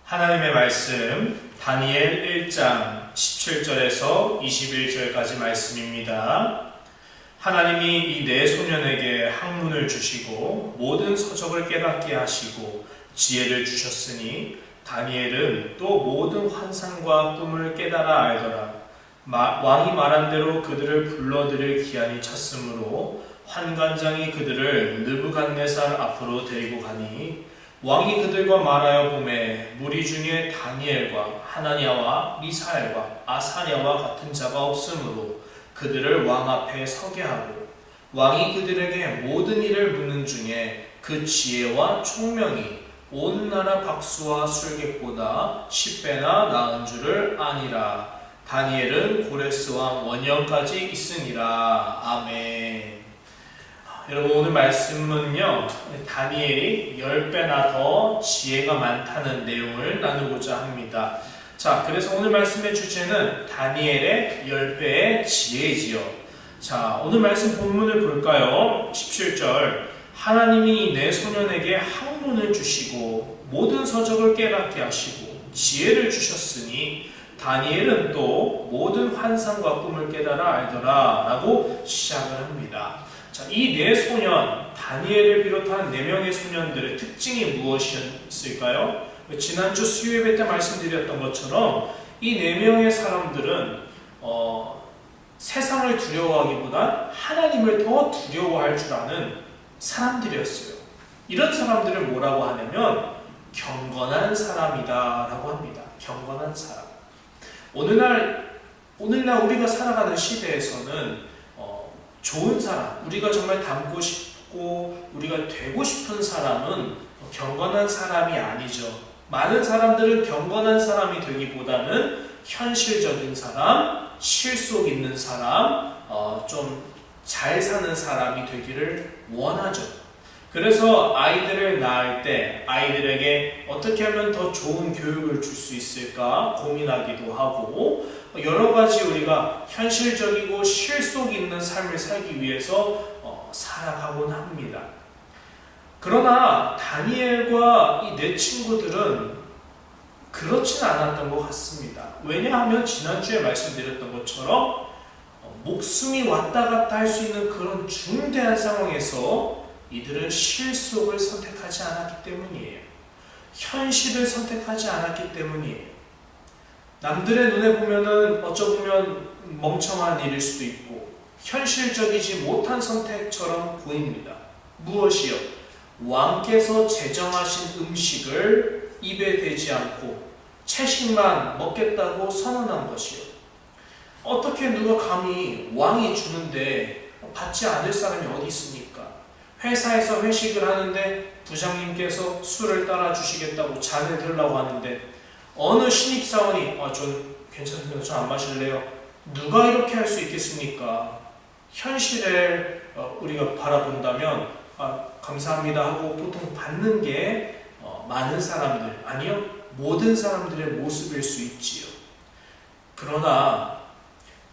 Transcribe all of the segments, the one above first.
하나님의 말씀 다니엘 1장 17절에서 21절까지 말씀입니다. 하나님이 이 네 소년에게 학문을 주시고 모든 서적을 깨닫게 하시고 지혜를 주셨으니 다니엘은 또 모든 환상과 꿈을 깨달아 알더라. 왕이 말한 대로 그들을 불러들일 기한이 찼으므로 환관장이 그들을 느부갓네살 앞으로 데리고 가니 왕이 그들과 말하여 보매 무리 중에 다니엘과 하나냐와 미사엘과 아사랴와 같은 자가 없으므로 그들을 왕 앞에 서게 하고 왕이 그들에게 모든 일을 묻는 중에 그 지혜와 총명이 온 나라 박수와 술객보다 10배나 나은 줄을 아니라. 다니엘은 고레스 왕 원년까지 있으니라. 아멘. 여러분, 오늘 말씀은요, 다니엘이 10배나 더 지혜가 많다는 내용을 나누고자 합니다. 자, 그래서 오늘 말씀의 주제는 다니엘의 10배의 지혜지요. 자, 오늘 말씀 본문을 볼까요? 17절. 하나님이 내 소년에게 학문을 주시고 모든 서적을 깨닫게 하시고 지혜를 주셨으니 다니엘은 또 모든 환상과 꿈을 깨달아 알더라 라고 시작을 합니다. 자, 이 네 소년, 다니엘을 비롯한 4명의 소년들의 특징이 무엇이었을까요? 지난주 수요예배 때 말씀드렸던 것처럼 이 4명의 사람들은 세상을 두려워하기보다 하나님을 더 두려워할 줄 아는 사람들이었어요. 이런 사람들을 뭐라고 하냐면 경건한 사람이다 라고 합니다. 경건한 사람. 오늘날 우리가 살아가는 시대에서는 좋은 사람, 우리가 정말 닮고 싶고 우리가 되고 싶은 사람은 경건한 사람이 아니죠. 많은 사람들은 경건한 사람이 되기보다는 현실적인 사람, 실속 있는 사람, 좀 잘 사는 사람이 되기를 원하죠. 그래서 아이들을 낳을 때 아이들에게 어떻게 하면 더 좋은 교육을 줄 수 있을까 고민하기도 하고, 여러 가지 우리가 현실적이고 실속 있는 삶을 살기 위해서 살아가곤 합니다. 그러나 다니엘과 이 네 친구들은 그렇지는 않았던 것 같습니다. 왜냐하면 지난주에 말씀드렸던 것처럼 목숨이 왔다 갔다 할 수 있는 그런 중대한 상황에서 이들은 실속을 선택하지 않았기 때문이에요. 현실을 선택하지 않았기 때문이에요. 남들의 눈에 보면은 어쩌면 멍청한 일일 수도 있고 현실적이지 못한 선택처럼 보입니다. 무엇이요? 왕께서 제정하신 음식을 입에 대지 않고 채식만 먹겠다고 선언한 것이요. 어떻게 누가 감히 왕이 주는데 받지 않을 사람이 어디 있습니까? 회사에서 회식을 하는데 부장님께서 술을 따라 주시겠다고 잔을 들라고 하는데 어느 신입사원이 전 괜찮습니다. 저 안 마실래요. 누가 이렇게 할 수 있겠습니까? 현실을 우리가 바라본다면 감사합니다 하고 보통 받는 게 많은 사람들, 아니요, 모든 사람들의 모습일 수 있지요. 그러나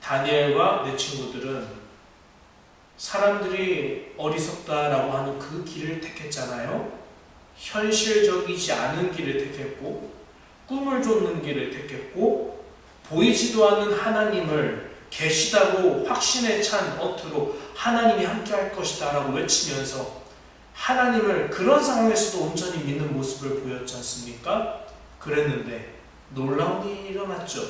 다니엘과 내 친구들은 사람들이 어리석다라고 하는 그 길을 택했잖아요. 현실적이지 않은 길을 택했고 꿈을 쫓는 길을 택했고 보이지도 않는 하나님을 계시다고 확신에 찬 어투로 하나님이 함께 할 것이다 라고 외치면서 하나님을 그런 상황에서도 온전히 믿는 모습을 보였지 않습니까? 그랬는데 놀라운 일이 일어났죠.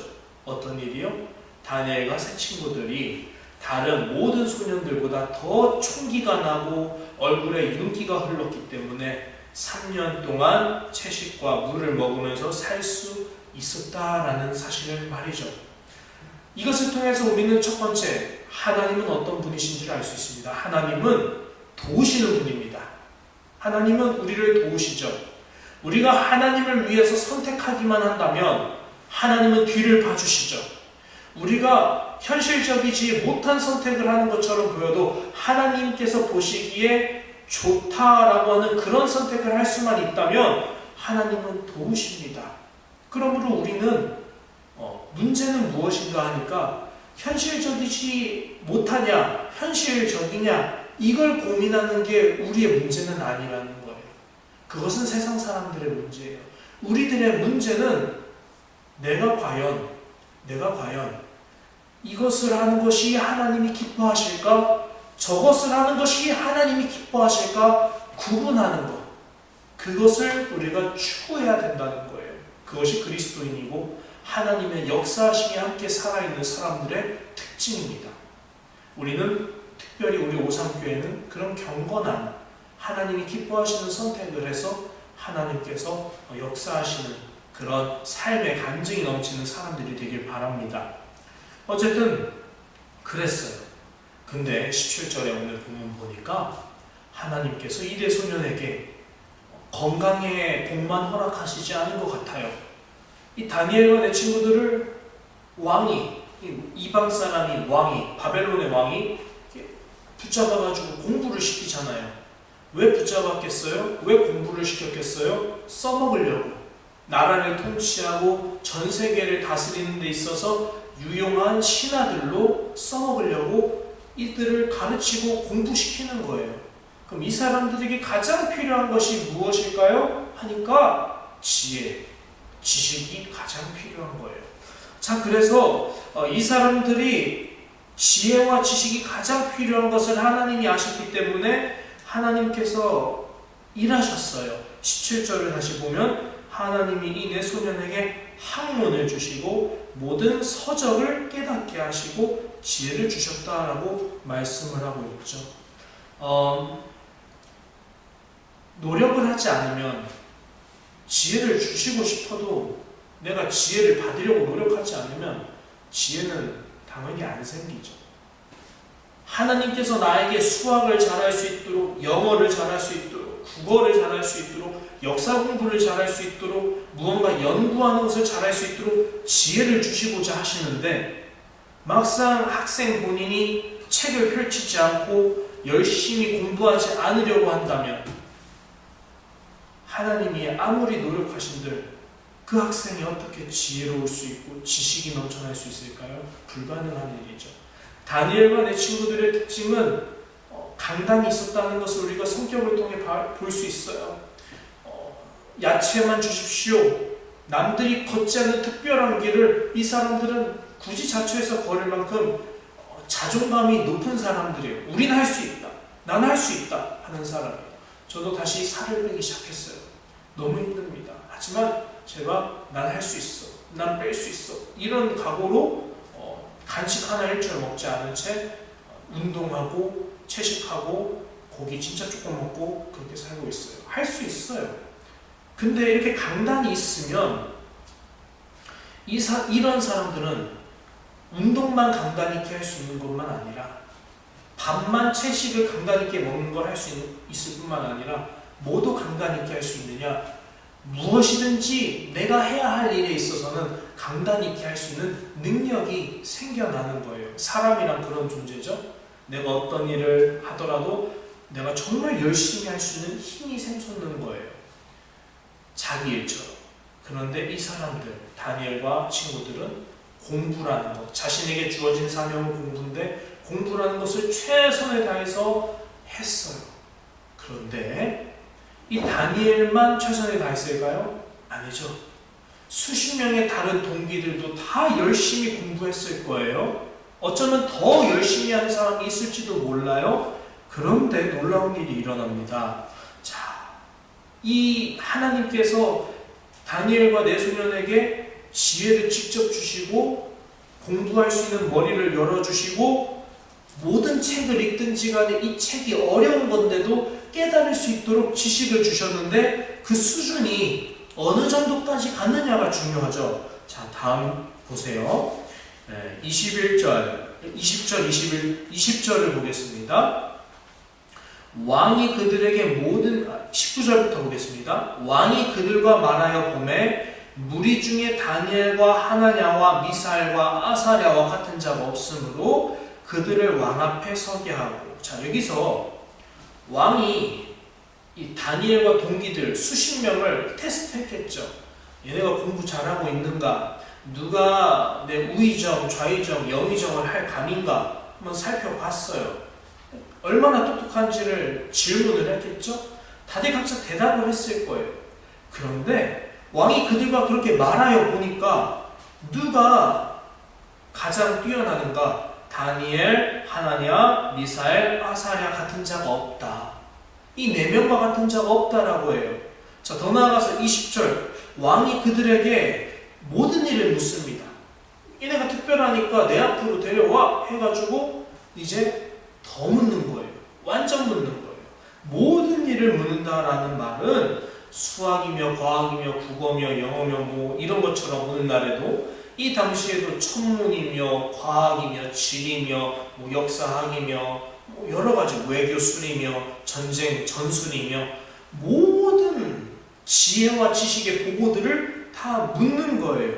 어떤 일이요? 다니엘과 세 친구들이 다른 모든 소년들보다 더 총기가 나고 얼굴에 윤기가 흘렀기 때문에 3년 동안 채식과 물을 먹으면서 살 수 있었다라는 사실을 말이죠. 이것을 통해서 우리는 첫 번째, 하나님은 어떤 분이신지를 알 수 있습니다. 하나님은 도우시는 분입니다. 하나님은 우리를 도우시죠. 우리가 하나님을 위해서 선택하기만 한다면 하나님은 뒤를 봐주시죠. 우리가 현실적이지 못한 선택을 하는 것처럼 보여도 하나님께서 보시기에 좋다라고 하는 그런 선택을 할 수만 있다면 하나님은 도우십니다. 그러므로 우리는 문제는 무엇인가 하니까 현실적이지 못하냐, 현실적이냐, 이걸 고민하는 게 우리의 문제는 아니라는 거예요. 그것은 세상 사람들의 문제예요. 우리들의 문제는 내가 과연 이것을 하는 것이 하나님이 기뻐하실까? 저것을 하는 것이 하나님이 기뻐하실까? 구분하는 것. 그것을 우리가 추구해야 된다는 거예요. 그것이 그리스도인이고 하나님의 역사하심이 함께 살아있는 사람들의 특징입니다. 우리는 특별히 우리 오삼교회는 그런 경건한 하나님이 기뻐하시는 선택을 해서 하나님께서 역사하시는 그런 삶의 간증이 넘치는 사람들이 되길 바랍니다. 어쨌든 그랬어요. 근데 17절에 오늘 본문 보니까 하나님께서 이 대소년에게 건강의 복만 허락하시지 않은 것 같아요. 이 다니엘과 내 친구들을 이방 사람이 바벨론의 왕이 붙잡아가지고 공부를 시키잖아요. 왜 붙잡았겠어요? 왜 공부를 시켰겠어요? 써먹으려고. 나라를 통치하고 전 세계를 다스리는 데 있어서 유용한 신하들로 써먹으려고 이들을 가르치고 공부시키는 거예요. 그럼 이 사람들에게 가장 필요한 것이 무엇일까요? 하니까 지식이 가장 필요한 거예요. 자, 그래서 이 사람들이 지혜와 지식이 가장 필요한 것을 하나님이 아셨기 때문에 하나님께서 일하셨어요. 17절을 다시 보면 하나님이 이 내 소년에게 학문을 주시고 모든 서적을 깨닫게 하시고 지혜를 주셨다라고 말씀을 하고 있죠. 노력을 하지 않으면 지혜를 주시고 싶어도 내가 지혜를 받으려고 노력하지 않으면 지혜는 당연히 안 생기죠. 하나님께서 나에게 수학을 잘할 수 있도록, 영어를 잘할 수 있도록, 국어를 잘할 수 있도록, 역사 공부를 잘할 수 있도록, 무언가 연구하는 것을 잘할 수 있도록 지혜를 주시고자 하시는데 막상 학생 본인이 책을 펼치지 않고 열심히 공부하지 않으려고 한다면 하나님이 아무리 노력하신들 그 학생이 어떻게 지혜로울 수 있고 지식이 넘쳐날 수 있을까요? 불가능한 일이죠. 다니엘과 내 친구들의 특징은 강단이 있었다는 것을 우리가 성격을 통해 볼 수 있어요. 야채만 주십시오. 남들이 걷지 않는 특별한 길을 이 사람들은 굳이 자처해서 걸을 만큼 자존감이 높은 사람들이에요. 우린 할 수 있다. 난 할 수 있다 하는 사람이에요. 저도 다시 살을 빼기 시작했어요. 너무 힘듭니다. 하지만 제가 난 할 수 있어. 난 뺄 수 있어. 이런 각오로 간식 하나 일주일 먹지 않은 채 운동하고 채식하고 고기 진짜 조금 먹고 그렇게 살고 있어요. 할 수 있어요. 근데 이렇게 강단이 있으면 이런 사람들은 운동만 강단 있게 할 수 있는 것만 아니라 밥만 채식을 강단 있게 먹는 걸 할 수 있을 뿐만 아니라 뭐도 강단 있게 할 수 있느냐? 무엇이든지 내가 해야 할 일에 있어서는 강단 있게 할 수 있는 능력이 생겨나는 거예요. 사람이란 그런 존재죠. 내가 어떤 일을 하더라도 내가 정말 열심히 할 수 있는 힘이 샘솟는 거예요. 자기 일처럼. 그런데 이 사람들, 다니엘과 친구들은 공부라는 것, 자신에게 주어진 사명은 공부인데 공부라는 것을 최선을 다해서 했어요. 그런데 이 다니엘만 최선을 다했을까요? 아니죠. 수십 명의 다른 동기들도 다 열심히 공부했을 거예요. 어쩌면 더 열심히 하는 사람이 있을지도 몰라요. 그런데 놀라운 일이 일어납니다. 자, 이 하나님께서 다니엘과 내 소년에게 지혜를 직접 주시고 공부할 수 있는 머리를 열어주시고 모든 책을 읽든지 간에 이 책이 어려운 건데도 깨달을 수 있도록 지식을 주셨는데 그 수준이 어느 정도까지 갔느냐가 중요하죠. 자, 다음 보세요. 20절을 보겠습니다. 왕이 그들에게 19절부터 보겠습니다. 왕이 그들과 말하여 보매 무리 중에 다니엘과 하나냐와 미사엘과 아사랴와 같은 자가 없으므로 그들을 왕 앞에 서게 하고. 자, 여기서 왕이 이 다니엘과 동기들 수십 명을 테스트했겠죠. 얘네가 공부 잘하고 있는가? 누가 내 우의정, 좌의정, 영의정을 할 감인가? 한번 살펴봤어요. 얼마나 똑똑한지를 질문을 했겠죠? 다들 각자 대답을 했을 거예요. 그런데 왕이 그들과 그렇게 말하여 보니까 누가 가장 뛰어나는가? 다니엘, 하나냐, 미사엘, 아사랴 같은 자가 없다. 이 네 명과 같은 자가 없다라고 해요. 자, 더 나아가서 20절 왕이 그들에게 모든 일을 묻습니다. 얘네가 특별하니까 내 앞으로 데려와 해가지고 이제 더 묻는 거예요. 완전 묻는 거예요. 모든 일을 묻는다라는 말은 수학이며 과학이며 국어며 영어며 뭐 이런 것처럼 오늘날에도 이 당시에도 천문이며 과학이며 지리며 뭐 역사학이며 뭐 여러 가지 외교술이며 전쟁 전술이며 모든 지혜와 지식의 보고들을 다 묻는 거예요.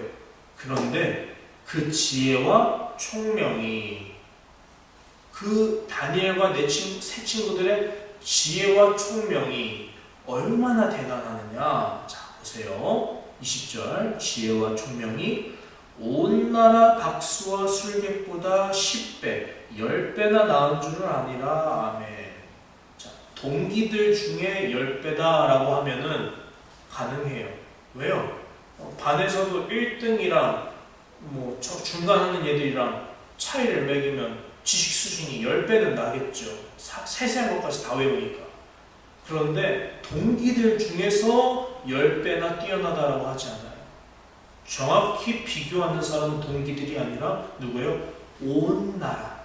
그런데 그 지혜와 총명이 그 다니엘과 세 친구들의 지혜와 총명이 얼마나 대단하느냐. 자, 보세요. 20절 지혜와 총명이 온 나라 박수와 술객보다 10배, 10배나 나은 줄을 아니라. 아멘. 자, 동기들 중에 10배다 라고 하면은 가능해요. 왜요? 반에서도 1등이랑 뭐 중간하는 애들이랑 차이를 매기면 지식 수준이 10배는 나겠죠. 세세한 것까지 다 외우니까. 그런데 동기들 중에서 10배나 뛰어나다라고 하지 않아요. 정확히 비교하는 사람은 동기들이 아니라 누구예요? 온 나라.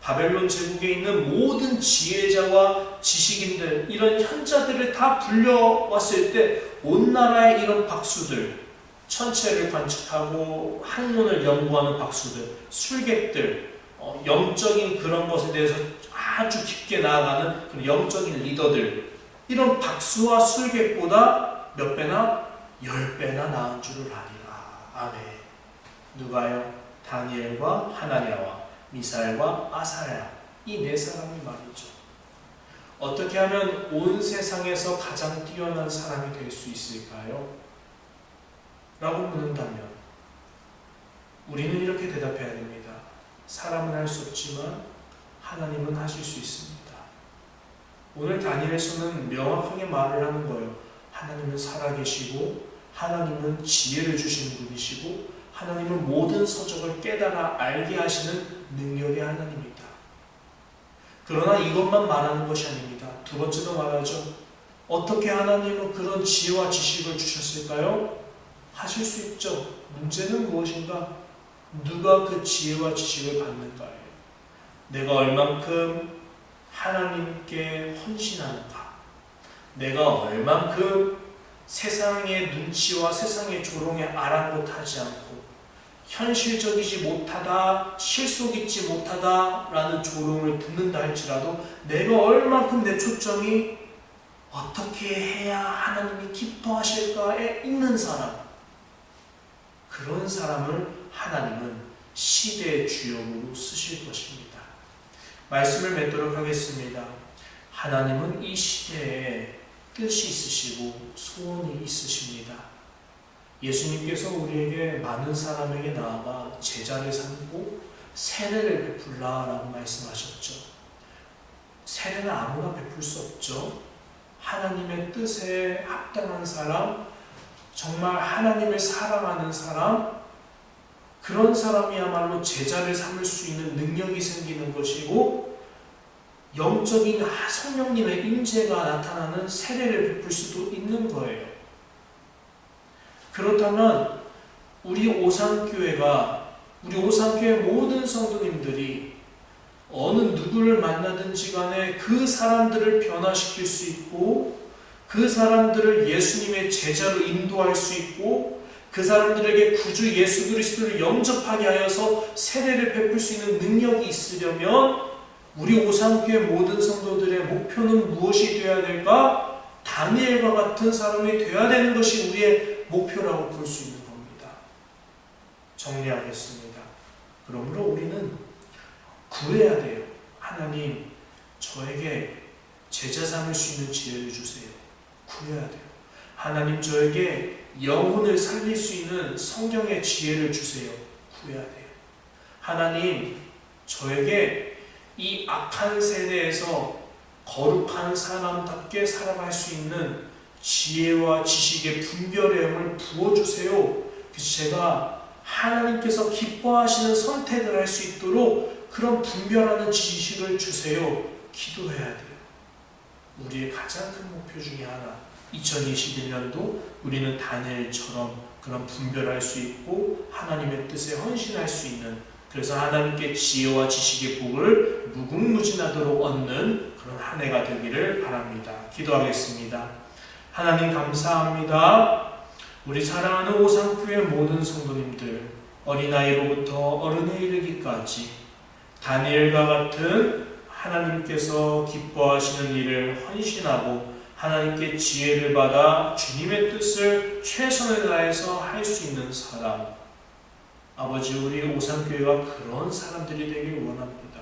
바벨론 제국에 있는 모든 지혜자와 지식인들, 이런 현자들을 다 불려왔을 때 온 나라의 이런 박수들, 천체를 관측하고 학문을 연구하는 박수들, 술객들, 영적인 그런 것에 대해서 아주 깊게 나아가는 그런 영적인 리더들, 이런 박수와 술객보다 몇 배나? 10배나 나은 줄을 아니라. 아멘. 누가요? 다니엘과 하나냐와 미사엘과 아사랴, 이 네 사람이 말이죠. 어떻게 하면 온 세상에서 가장 뛰어난 사람이 될 수 있을까요? 라고 묻는다면 우리는 이렇게 대답해야 됩니다. 사람은 할 수 없지만 하나님은 하실 수 있습니다. 오늘 다니엘서는 명확하게 말을 하는 거예요. 하나님은 살아계시고 하나님은 지혜를 주시는 분이시고 하나님은 모든 서적을 깨달아 알게 하시는 능력의 하나님입니다. 그러나 이것만 말하는 것이 아닙니다. 두 번째도 말하죠. 어떻게 하나님은 그런 지혜와 지식을 주셨을까요? 하실 수 있죠. 문제는 무엇인가? 누가 그 지혜와 지식을 받는가예요. 내가 얼만큼 하나님께 헌신하는가? 내가 얼만큼 세상의 눈치와 세상의 조롱에 아랑곳하지 않고 현실적이지 못하다, 실속 있지 못하다라는 조롱을 듣는다 할지라도 내가 얼만큼 내 초점이 어떻게 해야 하나님이 기뻐하실까에 있는 사람, 그런 사람을 하나님은 시대의 주역으로 쓰실 것입니다. 말씀을 맺도록 하겠습니다. 하나님은 이 시대에 뜻이 있으시고 소원이 있으십니다. 예수님께서 우리에게 많은 사람에게 나아가 제자를 삼고 세례를 베풀라라고 말씀하셨죠. 세례는 아무나 베풀 수 없죠. 하나님의 뜻에 합당한 사람, 정말 하나님을 사랑하는 사람, 그런 사람이야말로 제자를 삼을 수 있는 능력이 생기는 것이고 영적인 성령님의 임재가 나타나는 세례를 베풀 수도 있는 거예요. 그렇다면 우리 오산교회 모든 성도님들이 어느 누구를 만나든지 간에 그 사람들을 변화시킬 수 있고 그 사람들을 예수님의 제자로 인도할 수 있고 그 사람들에게 구주 예수 그리스도를 영접하게 하여서 세례를 베풀 수 있는 능력이 있으려면 우리 오산교회 모든 성도들의 목표는 무엇이 되어야 될까? 다니엘과 같은 사람이 되어야 되는 것이 우리의 목표라고 볼 수 있는 겁니다. 정리하겠습니다. 그러므로 우리는 구해야 돼요. 하나님, 저에게 제자 삼을 수 있는 지혜를 주세요. 구해야 돼요. 하나님, 저에게 영혼을 살릴 수 있는 성령의 지혜를 주세요. 구해야 돼요. 하나님, 저에게 이 악한 세대에서 거룩한 사람답게 살아갈 수 있는 지혜와 지식의 분별의 영을 부어주세요. 그래서 제가 하나님께서 기뻐하시는 선택을 할 수 있도록 그런 분별하는 지식을 주세요. 기도해야 돼요. 우리의 가장 큰 목표 중에 하나, 2021년도 우리는 다니엘처럼 그런 분별할 수 있고 하나님의 뜻에 헌신할 수 있는, 그래서 하나님께 지혜와 지식의 복을 무궁무진하도록 얻는 그런 한 해가 되기를 바랍니다. 기도하겠습니다. 하나님 감사합니다. 우리 사랑하는 오산교회 모든 성도님들, 어린아이로부터 어른에 이르기까지 다니엘과 같은 하나님께서 기뻐하시는 일을 헌신하고 하나님께 지혜를 받아 주님의 뜻을 최선을 다해서 할 수 있는 사람, 아버지, 우리 오산교회가 그런 사람들이 되길 원합니다.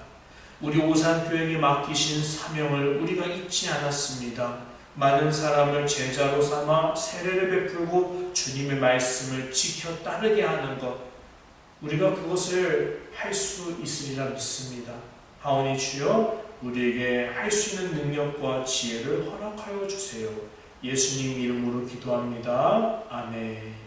우리 오산교회에게 맡기신 사명을 우리가 잊지 않았습니다. 많은 사람을 제자로 삼아 세례를 베풀고 주님의 말씀을 지켜 따르게 하는 것, 우리가 그것을 할 수 있으리라 믿습니다. 하오니 주여, 우리에게 할 수 있는 능력과 지혜를 허락하여 주세요. 예수님 이름으로 기도합니다. 아멘.